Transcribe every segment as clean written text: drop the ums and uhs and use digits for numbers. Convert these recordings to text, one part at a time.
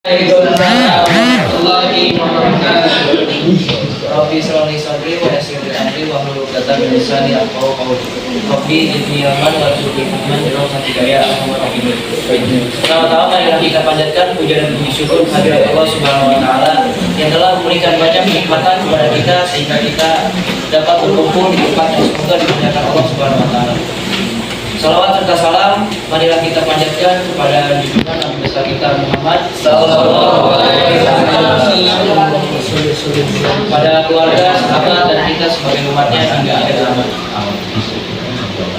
Waalaikumsalam warahmatullahi wabarakatuh. Rabbi shrah li sadri wa yassir li amri wahlul 'uqdatam min lisani yafqahu qawli. Rabbi zidni ilman warzuqni hikmah wa rahmatika ya arhamar rahimin. Pertama-tama marilah kita panjatkan puja dan puji syukur kehadirat Allah Subhanahu wa taala yang telah memberikan banyak kenikmatan kepada kita sehingga kita dapat berkumpul di tempat yang semoga dimuliakan Allah Subhanahu wa taala. Salawat serta salam marilah kita panjatkan kepada junjungan Nabi besar kita Muhammad sallallahu alaihi wasallam, pada keluarga, sahabat dan kita sebagai umatnya hingga akhir zaman.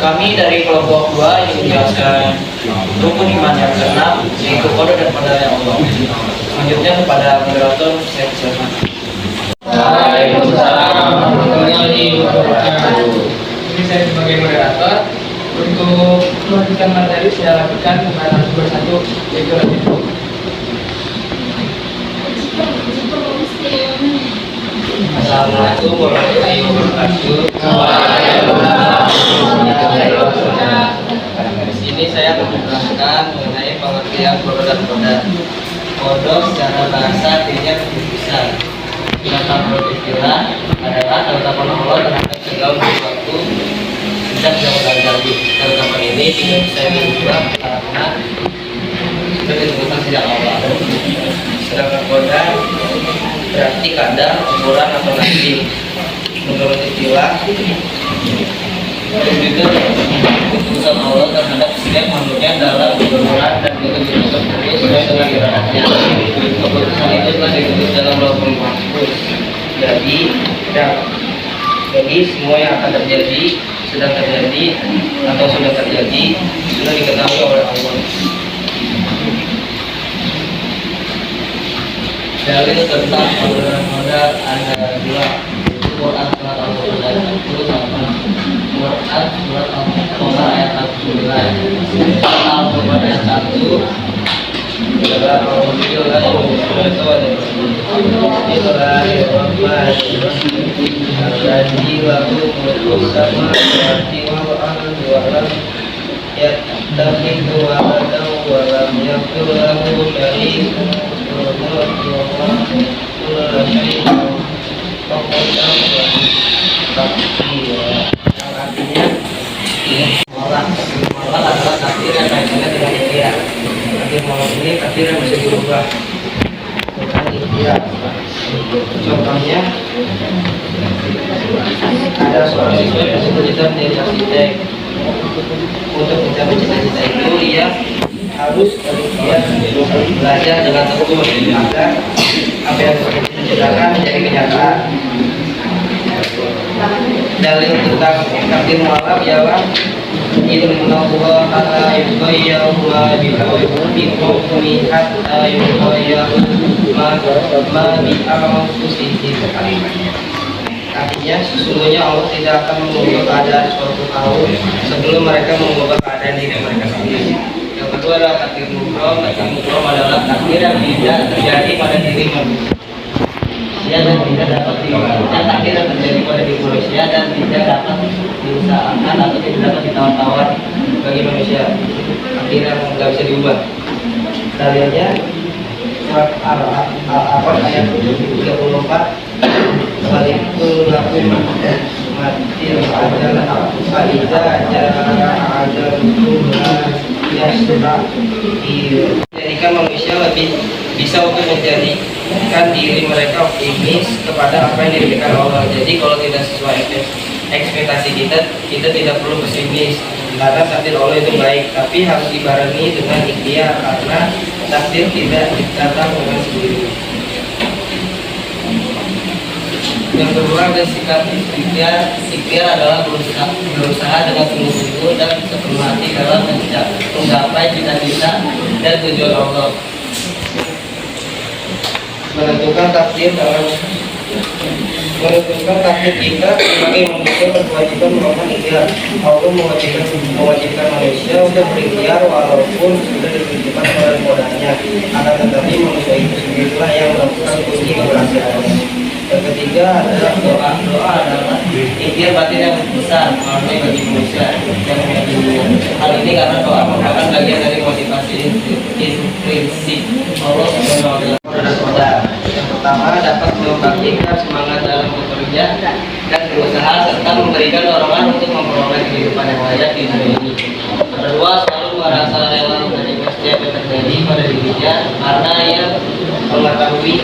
Kami dari kelompok 2 yang menjelaskan rukun iman yang keenam yaitu qada dan qadar Allah. Selanjutnya kepada moderator saya persilakan. Waalaikumsalam warahmatullahi wabarakatuh. Ini saya sebagai moderator. Untuk melanjutkan materi saya lakukan kepada nomor 1 yaitu review. Assalamualaikum warahmatullahi wabarakatuh. Di sini saya akan menjelaskan mengenai pengertian qada dan qadar. Qada secara bahasa artinya keputusan. Sedangkan istilah adalah ketetapan Allah terhadap segala sesuatu sejak zaman dari ketetapan ini tidak bisa diubah karena sudah ditentukan sejak awal. Sedangkan qadar berarti kadar, ukuran atau nasib. Menurut istilah itu keputusan Allah terhadap setiap makhluknya dalam ukuran dan ditentukan sesuai dengan iradatnya. Keputusan itu telah ditulis dalam Lauhul Mahfuz. Jadi semua yang akan terjadi, sedang terjadi atau sudah terjadi sudah diketahui oleh Allah. Dalil tentang qadar ada 2, Quran surat Al-Qadar 28, Quran surat Al-Qadar ayat 49. Al-Qadar ayat 1 adalah malah adalah takdir yang kaitannya dengan ikhtiar. Takdir malam ini takdir yang bisa dirubah dengan ikhtiar. Contohnya ada seorang siswa yang bercita-cita menjadi arsitek. Untuk mencapai cita-cita itu ia harus berikhtiar belajar dengan tekun agar apa yang dicita-citakan menjadi kenyataan. Dalil tentang takdir malam ialah Inna Allah la yughayyiru ma biqaumin hatta yughayyiru ma bi anfusihim. Artinya sesungguhnya Allah tidak akan mengubah keadaan suatu kaum sebelum mereka mengubah keadaan diri mereka sendiri. Yang kedua adalah takdir mubrom. Takdir mubrom adalah takdir yang tidak terjadi pada diri manusia dan tidak dapat diusahakan. Takdir yang terjadi pada diri manusia dan tidak dapat diusahakan atau tidak dapat ditawar-tawar bagi manusia. Takdir yang tidak bisa diubah. Dalilnya surat Al-A'raf ayat 34. Walikul lakum matil ajal faiza ajaltum jadikan manusia lebih bisa untuk menjadikan diri mereka optimis kepada apa yang diberikan Allah. Jadi kalau tidak sesuai ekspektasi kita tidak perlu pesimis karena takdir Allah itu baik, tapi harus dibarengi dengan ikhtiar karena takdir tidak datang dengan sendiri. Yang kedua ada sikap ikhtiar. Ikhtiar adalah berusaha dengan sungguh-sungguh dan sepenuh hati dalam menggapai cita-cita dan tujuan Allah. Menentukan takdir kita sebagai manusia berkewajiban melakukan ikhtiar. Allah mewajibkan manusia untuk berikhtiar walaupun sudah ditentukan oleh kodanya. Akan tetapi manusia itu sendirilah yang melakukan kunci keberhasilan. Yang ketiga adalah doa. Doa adalah ikhtiar batin yang besar bagi manusia yang menjadi dunia. Hal ini karena doa merupakan bagian dari motivasi intrinsik Allah Subhanahu wa pertama dapat membangkitkan semangat dalam bekerja dan berusaha serta memberikan dorongan untuk memperoleh kehidupan yang layak di dunia ini. Kedua, selalu merasa rela menerima setiap yang terjadi pada dirinya karena ia mengetahui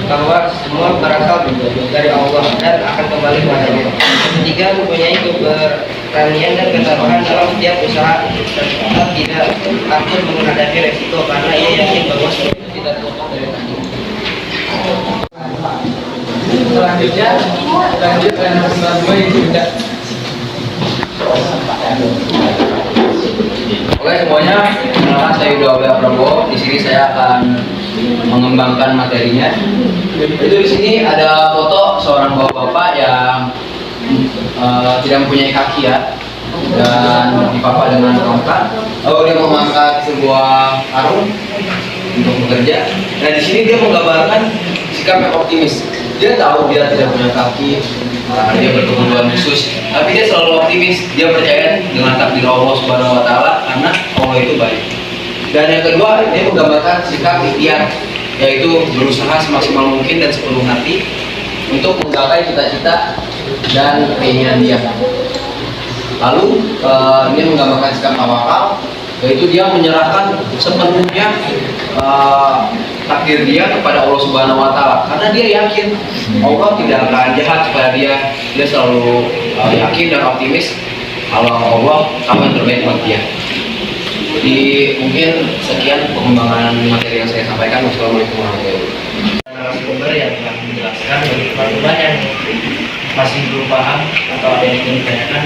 bahwa semua berasal dari Allah dan akan kembali kepadanya. Ketiga, mempunyai keberanian dan ketabahan dalam setiap usaha dan tetap tidak takut menghadapi resiko karena ia yakin bahwa semua itu tidak terlepas dari takdir. Selanjutnya lanjut ke nomor 2 yang tidak. Oke semuanya, kenalkan saya Yuda Abel Prabowo. Di sini saya akan mengembangkan materinya. Itu di sini ada foto seorang bapak-bapak yang tidak mempunyai kaki ya, dan dipapa dengan tongkat. Lalu dia mengangkat sebuah karung untuk bekerja. Nah di sini dia menggambarkan sikap yang optimis. Dia tahu dia tidak punya kaki, dia berkebutuhan khusus, tapi dia selalu optimis. Dia percaya dengan takdir Allah Subhanahu Wa Taala karena Allah itu baik. Dan yang kedua, dia menggambarkan sikap ikhtiar, yaitu berusaha semaksimal mungkin dan sepenuh hati untuk menggapai cita-cita dan keinginan dia. Lalu dia menggambarkan sikap tawakal, yaitu dia menyerahkan sepenuhnya takdir dia kepada Allah Subhanahu Wa Taala karena dia yakin Allah tidak akan jahat kepada dia. Dia selalu yakin dan optimis kalau Allah tahu yang terbaik buat dia. Jadi mungkin sekian pengembangan materi yang saya sampaikan. Wassalamualaikum warahmatullahi wabarakatuh. Narasumber yang telah menjelaskan bagi teman-teman yang masih belum paham atau ada yang ingin ditanyakan.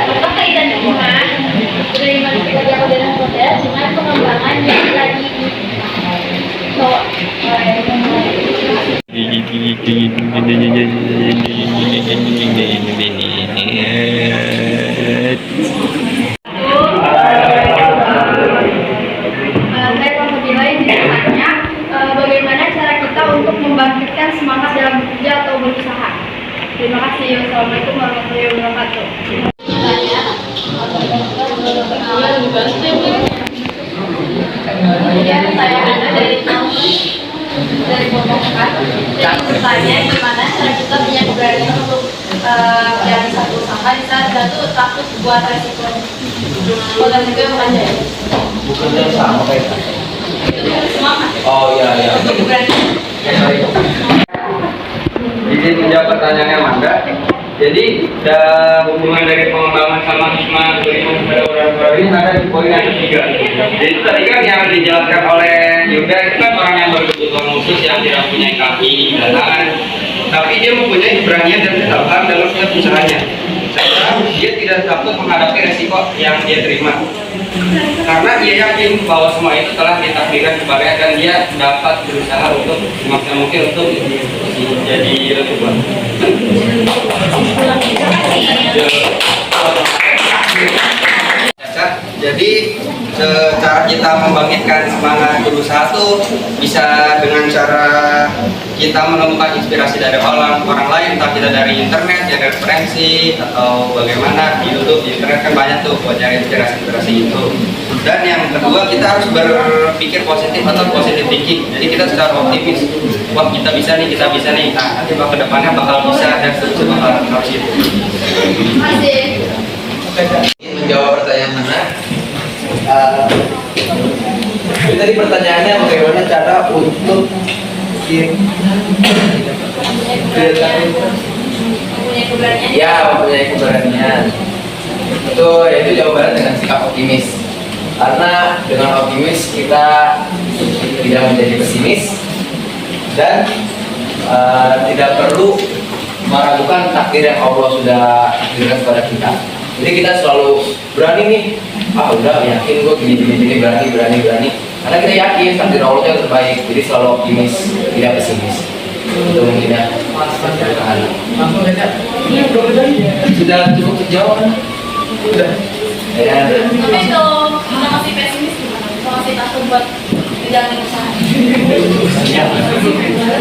Apa kaitan hubungan dari manusia modern modern dengan pengembangan yang lagi bagaimana cara kita untuk membangkitkan semangat dalam bekerja atau berusaha. Terima kasih. Wassalamualaikum warahmatullahi wabarakatuh. Kemudian saya ada dari Bomokan. Jadi bertanya gimana cara kita punya keberanian untuk menjalani satu usaha di saat kita tuh takut buat resiko. Kalau juga aja ya. Bukan yang sama kayak Itu semangat. oh iya. Untuk keberanian. Izin menjawab pertanyaannya Manda. Jadi hubungan dari pengembangan sama hikmah beriman kepada orang-orang ini ada di poin yang ketiga. Jadi tadi kan yang dijelaskan oleh Yuda itu kan orang yang berkebutuhan khusus yang tidak punya kaki dan tangan, tapi dia mempunyai keberanian dan ketabahan dalam setiap usahanya. Karena dia tidak takut menghadapi resiko yang dia terima. Karena ia yakin bahwa semua itu telah ditakdirkan kepadanya dan dia dapat berusaha untuk semaksimal mungkin untuk jadi lebih baik. Jadi cara kita membangkitkan semangat berusaha tuh bisa dengan cara kita menemukan inspirasi dari orang lain, entah kita dari internet, dari referensi atau bagaimana di YouTube, di internet kan banyak tuh buat cari inspirasi itu. Dan yang kedua kita harus berpikir positif atau positive thinking. Jadi kita secara optimis, wah kita bisa nih, nah nanti ke depannya bakal bisa dan seterusnya bakal harus itu. Terima kasih. Menjawab pertanyaan mana? Tadi pertanyaannya bagaimana cara untuk Mempunyai keberanian. ya mempunyai keberanian. Yaitu jawabannya dengan sikap optimis. Karena dengan optimis kita tidak menjadi pesimis dan tidak perlu meragukan takdir yang Allah sudah takdirkan kepada kita. Jadi kita selalu berani nih, udah yakin gue gini berani. Karena kita yakin takdir Allah yang terbaik. Jadi selalu optimis, tidak pesimis. Itu mungkin ya. Langsung saja. Sudah cukup terjawab. Sudah. Ya. Tapi kalau kita masih pesimis gimana? Kalau masih takut buat menjalani usaha.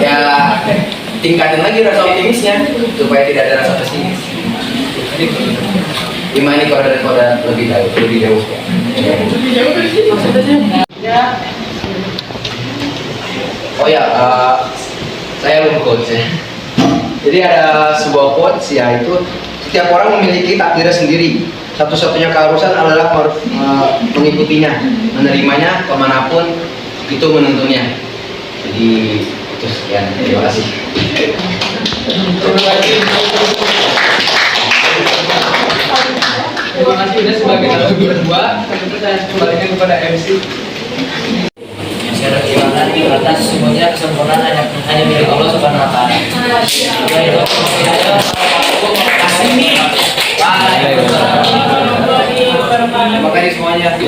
Ya tingkatin lagi rasa optimisnya supaya tidak ada rasa pesimis. Gimana nih koordinat lebih jauh? Oh ya, saya lupa quotes-nya. Jadi ada sebuah quotes yaitu setiap orang memiliki takdirnya sendiri. Satu-satunya keharusan adalah mengikutinya, menerimanya kemanapun itu menuntunnya. Jadi itu sekian. Terima kasih. Terima kasih sudah sebagai narasumber kedua. Saya kembalikan kepada MC. Saya berterima kasih atas semuanya kesempurnaan hanya milik Allah Subhanahu Wa Taala. Terima kasih semuanya.